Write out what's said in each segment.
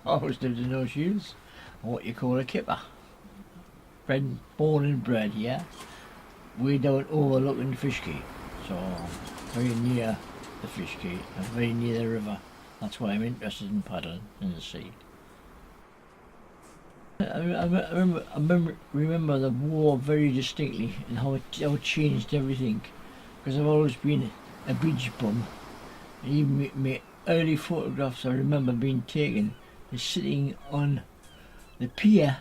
always lived in those shields. What you call a kipper. Born and bred, yeah. Way down overlooking the fish quay. So very near the fish quay and very near the river. That's why I'm interested in paddling in the sea. I remember the war very distinctly and how it changed everything. Because I've always been a beach bum. And even my early photographs I remember being taken is sitting on the pier,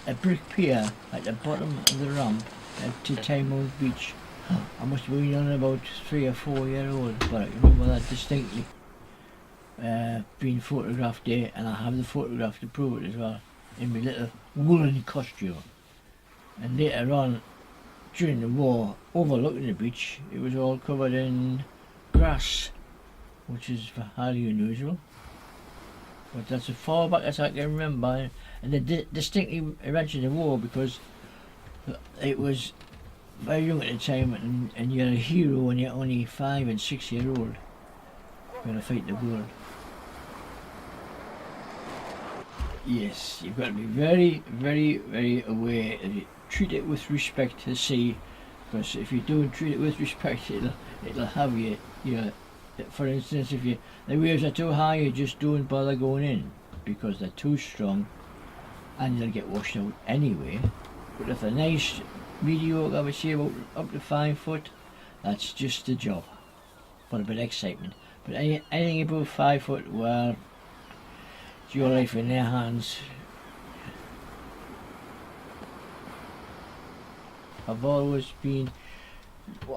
a brick pier at the bottom of the ramp at Tynemouth Beach. I must have been on about 3 or 4 years old, but I remember that distinctly. Being photographed there, and I have the photograph to prove it as well, in my little woolen costume. And later on, during the war, overlooking the beach, it was all covered in grass, which is highly unusual. But that's as far back as I can remember, and they distinctly mentioned the war because it was very young at the time, and you're a hero when you're only 5 and 6 years old. You're going to fight the world. Yes, you've got to be very, very, very aware that you treat it with respect to the sea, because if you don't treat it with respect, it'll have you. For instance, if the waves are too high, you just don't bother going in because they're too strong, and you'll get washed out anyway. But if they're nice, mediocre, I would say about up to 5 foot, that's just the job for a bit of excitement. But anything above 5 foot, well, it's your life in their hands. I've always been,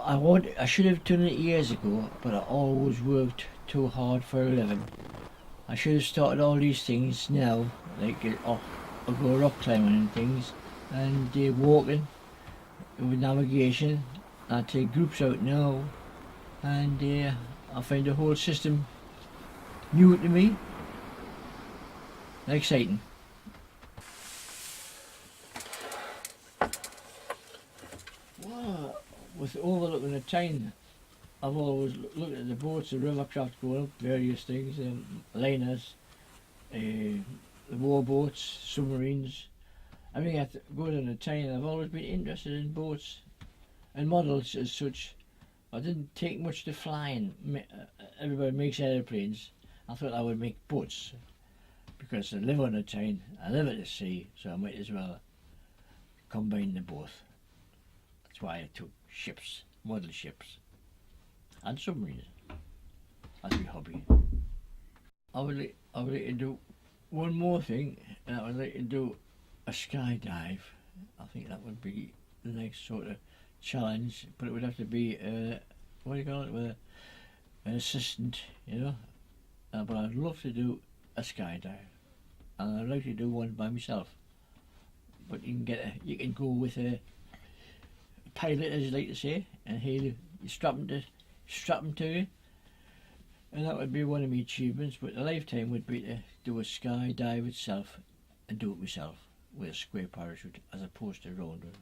I should have done it years ago, but I always worked too hard for a living. I should have started all these things now, like I'll go rock climbing and things, and walking with navigation. I take groups out now, and I find the whole system new to me and exciting. Well, with overlooking the Tyne, I've always looked at the boats, the rivercraft going up, various things, liners, the war boats, submarines, everything that goes on the Tyne. I've always been interested in boats and models as such. I didn't take much to flying. Everybody makes airplanes. I thought I would make boats because I live on the Tyne, I live at the sea, so I might as well combine the both. That's why I took ships, model ships, and submarines as my hobby. I would like to do one more thing, and I would like to do a skydive. I think that would be the next sort of challenge, but it would have to be what do you call it, with an assistant, you know. But I'd love to do a skydive, and I'd like to do one by myself. But you can go with a pilot, as you like to say, and you strap him to you, and that would be one of my achievements. But the lifetime would be to do a skydive itself and do it myself with a square parachute as opposed to a round one.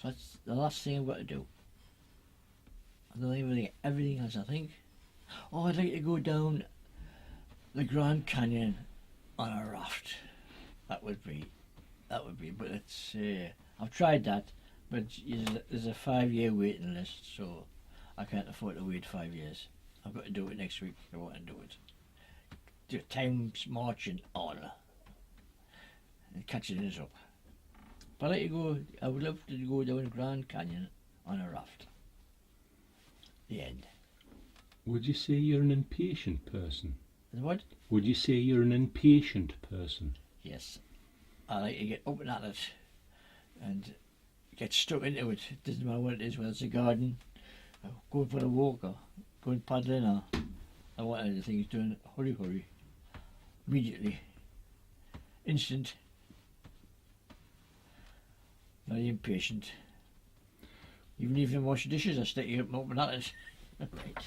So that's the last thing I've got to do. I've done everything else, I think. Oh, I'd like to go down the Grand Canyon on a raft. That would be, but it's, I've tried that, but there's a 5-year waiting list, so I can't afford to wait 5 years. I've got to do it next week if I want to do it. The time's marching on, and catching us up. But I would love to go down Grand Canyon on a raft. The end. Would you say you're an impatient person? What? Would you say you're an impatient person? Yes. I like to get up and at it and get stuck into it. It doesn't matter what it is, whether it's a garden, going for a walk, or going paddling, or whatever the thing is doing. Hurry. Immediately. Instant. Very impatient. Even if you wash dishes, I stick you up and at it. Right.